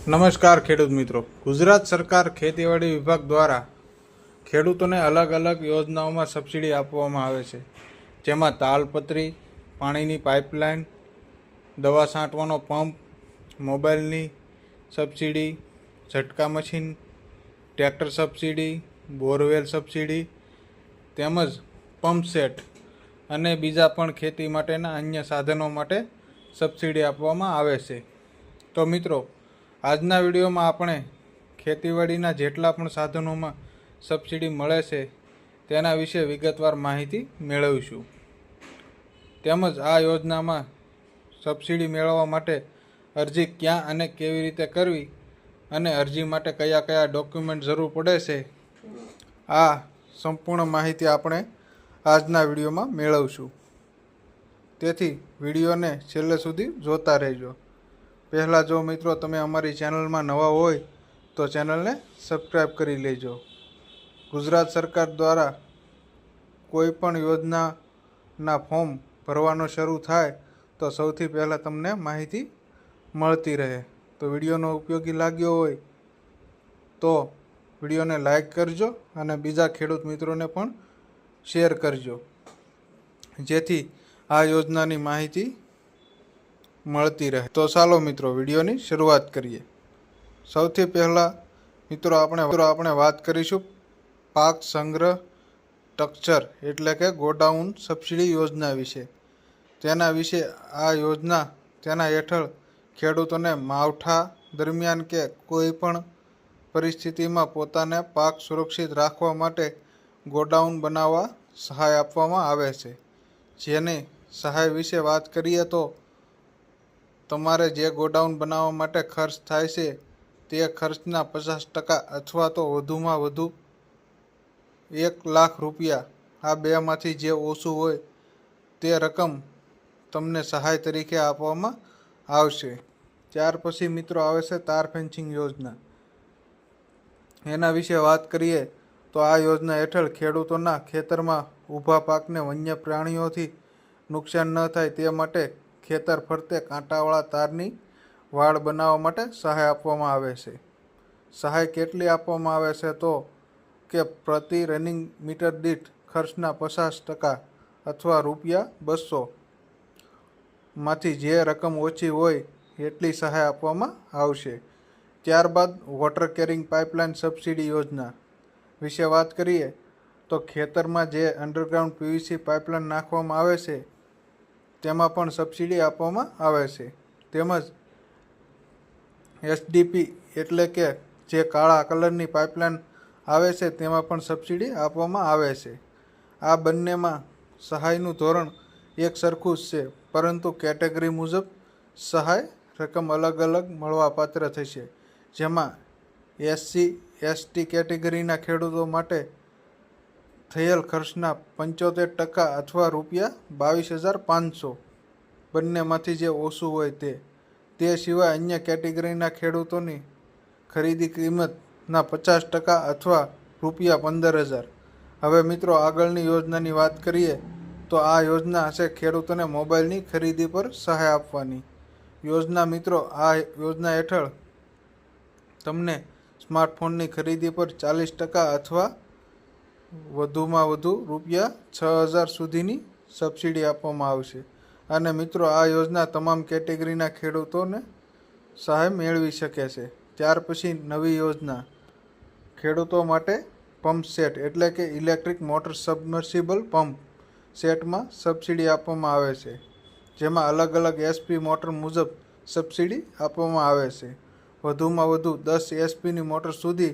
નમસ્કાર ખેડૂત મિત્રો, ગુજરાત સરકાર ખેતીવાડી વિભાગ દ્વારા ખેડૂતોને અલગ અલગ યોજનાઓમાં સબસિડી આપવામાં આવે છે, જેમાં તાલપત્રી, પાણીની પાઇપલાઇન, દવા છાંટવાનો પંપ, મોબાઈલની સબસિડી, ઝટકા machine, tractor subsidy, borewell subsidy તેમજ પંપ સેટ અને બીજા પણ ખેતી માટેના અન્ય સાધનો માટે સબસિડી આપવામાં આવે છે. તો મિત્રો, આજના વિડીયોમાં આપણે ખેતીવાડીના જેટલા પણ સાધનોમાં સબસિડી મળે છે તેના વિશે વિગતવાર માહિતી મેળવીશું. તેમજ આ યોજનામાં સબસિડી મેળવવા માટે અરજી ક્યાં અને કેવી રીતે કરવી અને અરજી માટે કયા કયા ડોક્યુમેન્ટ જરૂર પડે છે, આ સંપૂર્ણ માહિતી આપણે આજના વિડીયોમાં મેળવશું. તેથી વિડીયોને છેલ્લે સુધી જોતા રહેજો. પહેલાં જો મિત્રો તમે અમારી ચેનલમાં નવા હોય તો ચેનલને સબસ્ક્રાઈબ કરી લેજો. ગુજરાત સરકાર દ્વારા કોઈ પણ યોજનાના ફોર્મ ભરવાનો શરૂ થાય તો સૌથી પહેલાં તમને માહિતી મળતી રહે. તો વિડીયોનો ઉપયોગી લાગ્યો હોય તો વિડીયોને લાઈક કરજો અને બીજા ખેડૂત મિત્રોને પણ શેર કરજો, જેથી આ યોજનાની માહિતી મળતી રહે. તો ચાલો મિત્રો વિડીયોની શરૂઆત કરીએ. સૌથી પહેલાં મિત્રો આપણે વાત કરીશું પાક સંગ્રહ સ્ટ્રક્ચર એટલે કે ગોડાઉન સબસિડી યોજના વિશે. તેના વિશે આ યોજના તેના હેઠળ ખેડૂતોને માવઠા દરમિયાન કે કોઈ પણ પરિસ્થિતિમાં પોતાને પાક સુરક્ષિત રાખવા માટે ગોડાઉન બનાવવા સહાય આપવામાં આવે છે. જેની સહાય વિશે વાત કરીએ તો તમારે જે ગોડાઉન બનાવવા માટે ખર્ચ થાય છે તે ખર્ચના 50% અથવા તો વધુમાં વધુ 1 લાખ રૂપિયા, આ બેમાંથી જે ઓછું હોય તે રકમ તમને સહાય તરીકે આપવામાં આવશે. ત્યાર પછી મિત્રો આવે છે તાર ફેન્સિંગ યોજના. એના વિશે વાત કરીએ તો આ યોજના હેઠળ ખેડૂતોના ખેતરમાં ઊભા પાકને વન્ય પ્રાણીઓથી નુકસાન ન થાય તે માટે ખેતર ફરતે કાંટાવાળા તારની વાડ બનાવવા માટે સહાય આપવામાં આવે છે. સહાય કેટલી આપવામાં આવે છે તો કે પ્રતિ રનિંગ મીટર દીઠ ખર્ચના 50% અથવા ₹200 માંથી જે રકમ ઓછી હોય એટલી સહાય આપવામાં આવશે. ત્યારબાદ વોટર કેરિંગ પાઇપલાઇન સબસિડી યોજના વિશે વાત કરીએ તો ખેતરમાં જે અંડરગ્રાઉન્ડ PVC પાઇપલાઇન નાખવામાં આવે છે તેમાં પણ સબસિડી આપવામાં આવે છે. તેમજ SDP એટલે કે જે કાળા કલરની પાઇપલાઇન આવે છે તેમાં પણ સબસિડી આપવામાં આવે છે. આ બંનેમાં સહાયનું ધોરણ એક સરખું જ છે, પરંતુ કેટેગરી મુજબ સહાય રકમ અલગ અલગ મળવાપાત્ર થશે. જેમાં SC/ST કેટેગરીના ખેડૂતો માટે થયેલ ખર્ચના 75% અથવા ₹22,500 બંનેમાંથી જે ઓછું હોય તે સિવાય અન્ય કેટેગરીના ખેડૂતોની ખરીદી કિંમતના 50% અથવા ₹15,000. હવે મિત્રો આગળની યોજનાની વાત કરીએ તો આ યોજના હશે ખેડૂતોને મોબાઈલની ખરીદી પર સહાય આપવાની યોજના. મિત્રો આ યોજના હેઠળ તમને સ્માર્ટફોનની ખરીદી પર 40% અથવા વધુમાં વધુ ₹6,000 સુધીની સબસિડી આપવામાં આવશે. અને મિત્રો આ યોજના તમામ કેટેગરીના ખેડૂતોને સહાય મેળવી શકે છે. ત્યાર પછી નવી યોજના ખેડૂતો માટે પંપ સેટ એટલે કે ઇલેક્ટ્રિક મોટર સબમર્સિબલ પંપ સેટમાં સબસિડી આપવામાં આવે છે. જેમાં અલગ અલગ SP મોટર મુજબ સબસિડી આપવામાં આવે છે. વધુમાં વધુ 10 SPની મોટર સુધી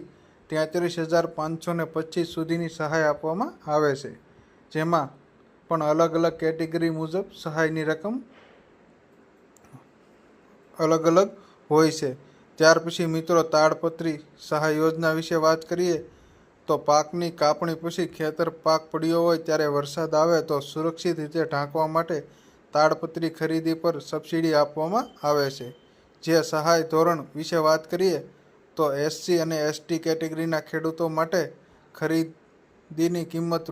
33,525 સુધીની સહાય આપવામાં આવે છે. જેમાં પણ અલગ અલગ કેટેગરી મુજબ સહાયની રકમ અલગ અલગ હોય છે. ત્યાર પછી મિત્રો તાડપત્રી સહાય યોજના વિશે વાત કરીએ તો પાકની કાપણી પછી ખેતર પાક પડ્યો હોય ત્યારે વરસાદ આવે તો સુરક્ષિત રીતે ઢાંકવા માટે તાડપત્રી ખરીદી પર સબસિડી આપવામાં આવે છે. જે સહાય ધોરણ વિશે વાત કરીએ તો SC અને ST કેટેગરીના ખેડૂતો માટે ખરીદીની કિંમત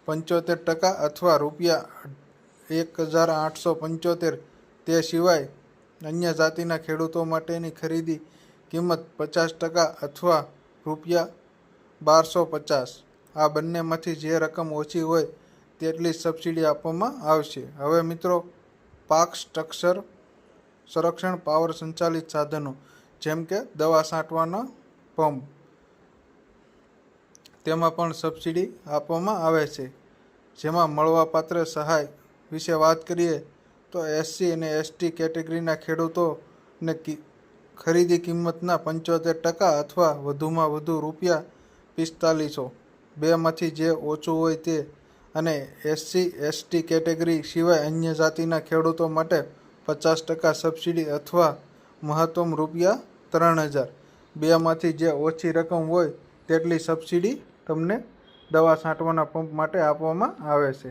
₹75% અથવા ₹1,875. તે સિવાય અન્ય જાતિના ખેડૂતો માટેની ખરીદી કિંમત 50% અથવા ₹1250. આ બંનેમાંથી જે રકમ ઓછી હોય તેટલી સબસિડી આપવામાં આવશે. હવે મિત્રો, પાક સ્ટ્રક્ચર સંરક્ષણ પાવર સંચાલિત સાધનો જેમ કે દવા છાંટવાના પંપ, તેમાં પણ સબસિડી આપવામાં આવે છે. જેમાં મળવાપાત્ર સહાય વિશે વાત કરીએ તો SC અને ST કેટેગરીના ખેડૂતોને ખરીદી કિંમતના 75% અથવા વધુમાં વધુ ₹4500, બેમાંથી જે ઓછું હોય તે. અને SC ST કેટેગરી સિવાય અન્ય જાતિના ખેડૂતો માટે 50% સબસિડી અથવા મહત્તમ ₹3000, બેમાંથી જે ઓછી રકમ હોય તેટલી સબસિડી તમને દવા છાંટવાના પંપ માટે આપવામાં આવે છે.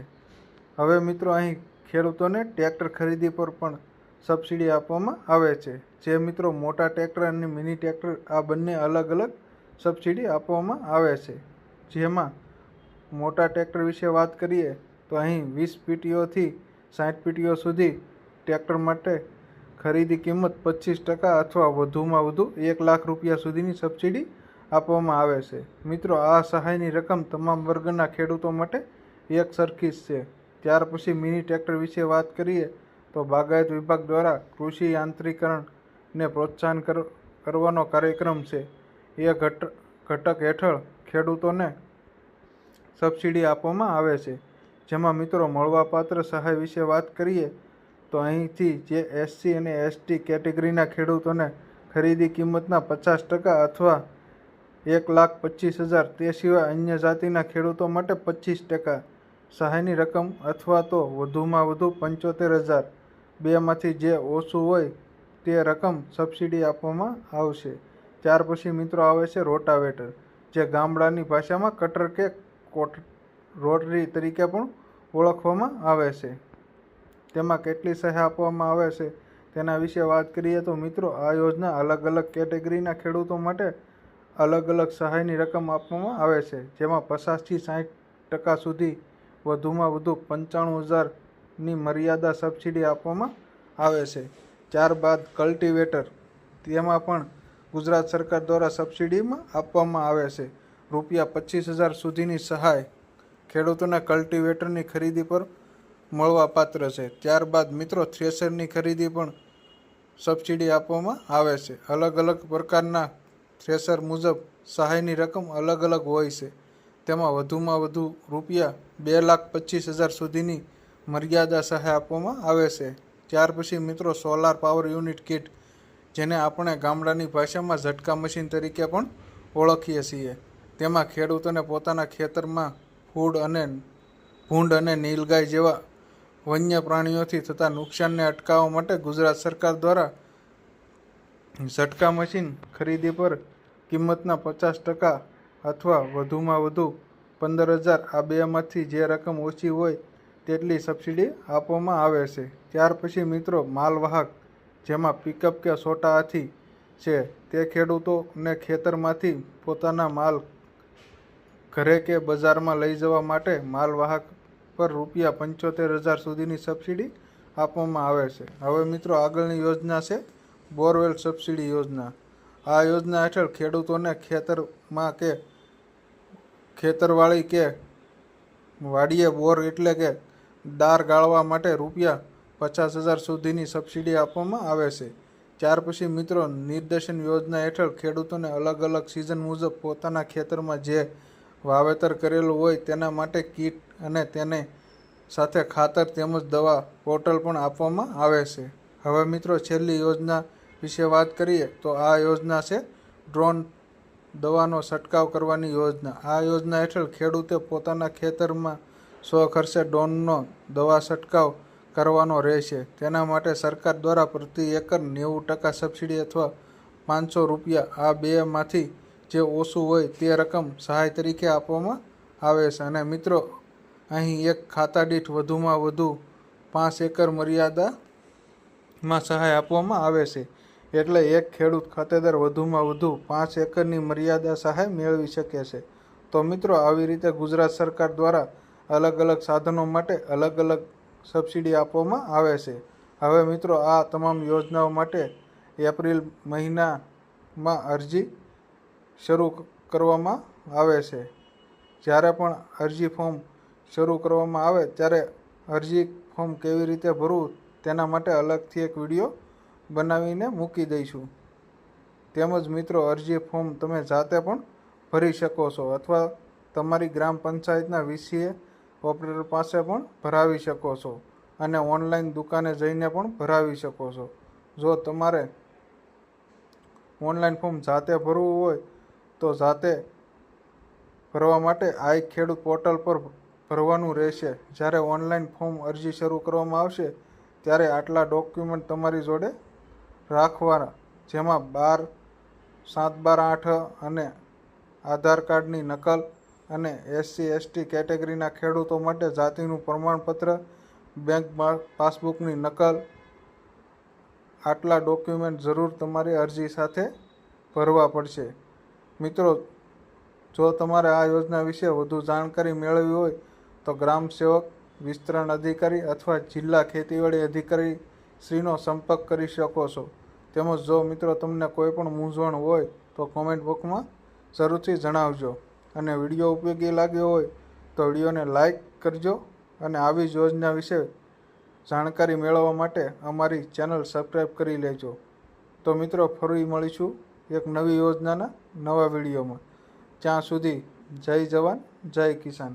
હવે મિત્રો, અહીં ખેડૂતોને ટ્રેક્ટર ખરીદી પર પણ સબસિડી આપવામાં આવે છે. જે મિત્રો મોટા ટ્રેક્ટર અને મિની ટ્રેક્ટર, આ બંને અલગ અલગ સબસિડી આપવામાં આવે છે. જેમાં મોટા ટ્રેક્ટર વિશે વાત કરીએ તો અહીં 20 PTOથી 60 PTO સુધી ટ્રેક્ટર માટે ખરીદી કિંમત 25% અથવા વધુમાં વધુ ₹1 લાખ સુધીની સબસિડી આપવામાં આવે છે. મિત્રો, આ સહાયની રકમ તમામ વર્ગના ખેડૂતો માટે એક સરખી જ છે. ત્યાર પછી મિની ટ્રેક્ટર વિશે વાત કરીએ તો બાગાયત વિભાગ દ્વારા કૃષિ યાંત્રીકરણને પ્રોત્સાહન કરવાનો કાર્યક્રમ છે. એ ઘટક હેઠળ ખેડૂતોને સબસિડી આપવામાં આવે છે. જેમાં મિત્રો મળવાપાત્ર સહાય વિશે વાત કરીએ તો અહીંથી જે SC અને ST કેટેગરીના ખેડૂતોને ખરીદી કિંમતના 50% અથવા ₹1,25,000, તે સિવાય અન્ય જાતિના ખેડૂતો માટે 25% સહાયની રકમ અથવા તો વધુમાં વધુ ₹75,000, બેમાંથી જે ઓછું હોય તે રકમ સબસિડી આપવામાં આવશે. ત્યાર પછી મિત્રો આવે છે રોટાવેટર, જે ગામડાની ભાષામાં કટર કે રોટરી તરીકે પણ ઓળખવામાં આવે છે. તેમાં કેટલી સહાય આપવામાં આવે છે તેના વિશે વાત કરીએ તો મિત્રો, આ યોજના અલગ અલગ કેટેગરીના ખેડૂતો માટે અલગ અલગ સહાયની રકમ આપવામાં આવે છે. જેમાં 50થી 60% સુધી વધુમાં વધુ ₹95,000ની મર્યાદા સબસિડી આપવામાં આવે છે. ત્યારબાદ કલ્ટિવેટર, તેમાં પણ ગુજરાત સરકાર દ્વારા સબસિડીમાં આપવામાં આવે છે. ₹25,000 સુધીની સહાય ખેડૂતોને કલ્ટિવેટરની ખરીદી પર મળવાપાત્ર છે. ત્યારબાદ મિત્રો, થ્રેશરની ખરીદી પણ સબસિડી આપવામાં આવે છે. અલગ અલગ પ્રકારના થ્રેશર મુજબ સહાયની રકમ અલગ અલગ હોય છે. તેમાં વધુમાં વધુ ₹2,25,000 સુધીની મર્યાદા સહાય આપવામાં આવે છે. ત્યાર પછી મિત્રો, સોલાર પાવર યુનિટ કિટ, જેને આપણે ગામડાની ભાષામાં ઝટકા મશીન તરીકે પણ ઓળખીએ છીએ. તેમાં ખેડૂતોને પોતાના ખેતરમાં ભૂંડ અને નીલગાય જેવા વન્ય પ્રાણીઓથી થતા નુકસાનને અટકાવવા માટે ગુજરાત સરકાર દ્વારા ઝટકા મશીન ખરીદી પર કિંમતના 50% અથવા વધુમાં વધુ ₹15,000, આ બેમાંથી જે રકમ ઓછી હોય તેટલી સબસિડી આપવામાં આવે છે. ત્યાર પછી મિત્રો, માલવાહક, જેમાં પિકઅપ કે છોટા હાથી છે, તે ખેડૂતોને ખેતરમાંથી પોતાના માલ ઘરે કે બજારમાં લઈ જવા માટે માલવાહક પર ₹75,000 સુધીની સબસિડી આપવામાં આવે છે. હવે મિત્રો, આગળની યોજના છે બોરવેલ સબસિડી યોજના. આ યોજના હેઠળ ખેડૂતોને ખેતરમાં કે ખેતરવાળી કે વાડીએ બોર એટલે કે દાર ગાળવા માટે ₹50,000 સુધીની સબસિડી આપવામાં આવે છે. ત્યાર પછી મિત્રો, નિર્દેશન યોજના હેઠળ ખેડૂતોને અલગ અલગ સિઝન મુજબ પોતાના ખેતરમાં જે વાવેતર કરેલું હોય તેના માટે કીટ અને તેને સાથે ખાતર તેમજ દવા બોટલ પણ આપવામાં આવે છે. હવે મિત્રો, છેલ્લી યોજના વિશે વાત કરીએ તો આ યોજના છે ડ્રોન દવાનો છંટકાવ કરવાની યોજના. આ યોજના હેઠળ ખેડૂતે પોતાના ખેતરમાં સ્વખર્ચે ડ્રોનનો દવા છંટકાવ કરવાનો રહેશે. તેના માટે સરકાર દ્વારા પ્રતિ એકર 90% સબસિડી અથવા ₹500, આ બેમાંથી જે ઓછું હોય તે રકમ સહાય તરીકે આપવામાં આવે છે. અને મિત્રો, અહીં એક ખાતા દીઠ વધુમાં વધુ 5 એકર મર્યાદામાં સહાય આપવામાં આવે છે. એટલે એક ખેડૂત ખાતેદાર વધુમાં વધુ 5 એકરની મર્યાદા સહાય મેળવી શકે છે. તો મિત્રો, આવી રીતે ગુજરાત સરકાર દ્વારા અલગ અલગ સાધનો માટે અલગ અલગ સબસિડી આપવામાં આવે છે. હવે મિત્રો આ તમામ યોજનાઓ માટે એપ્રિલ મહિનામાં અરજી શરૂ કરવામાં આવે છે. જ્યારે પણ અરજી ફોર્મ શરૂ કરવામાં આવે ત્યારે અરજી ફોર્મ કેવી રીતે ભરવું તેના માટે અલગથી એક વિડીયો બનાવીને મૂકી દઈશું. તેમજ મિત્રો અરજી ફોર્મ તમે જાતે પણ ભરી શકો છો અથવા તમારી ગ્રામ પંચાયતના વીસીએ ઓપરેટર પાસે પણ ભરાવી શકો છો અને ઓનલાઈન દુકાને જઈને પણ ભરાવી શકો છો. જો તમારે ઓનલાઈન ફોર્મ જાતે ભરવું હોય તો જાતે ભરવા માટે આઈ ખેડૂત પોર્ટલ પર ભરવાનું રહેશે. જ્યારે ઓનલાઈન ફોર્મ અરજી શરૂ કરવામાં આવશે ત્યારે આટલા ડોક્યુમેન્ટ તમારી જોડે રાખવાના, જેમાં 7/12/8 અને આધાર કાર્ડની નકલ અને SC/ST કેટેગરીના ખેડૂતો માટે જાતિનું પ્રમાણપત્ર, બેંક પાસબુકની નકલ, આટલા ડોક્યુમેન્ટ જરૂર તમારી અરજી સાથે ભરવા પડશે. મિત્રો જો તમારે આ યોજના વિશે વધુ જાણકારી મેળવવી હોય તો ગ્રામ સેવક, વિસ્તરણ અધિકારી અથવા જિલ્લા ખેતીવાડી અધિકારી શ્રીનો સંપર્ક કરી શકો છો. તેમજ જો મિત્રો તમને કોઈ પણ મૂંઝવણ હોય તો કોમેન્ટ બોક્સમાં જરૂરથી જણાવજો અને વિડીયો ઉપયોગી લાગ્યો હોય તો વિડીયોને લાઈક કરજો અને આવી જ યોજના વિશે જાણકારી મેળવવા માટે અમારી ચેનલ સબસ્ક્રાઈબ કરી લેજો. તો મિત્રો ફરી મળીશું એક નવી યોજનાના નવા વિડીયોમાં. ત્યાં સુધી જય જવાન, જય કિસાન.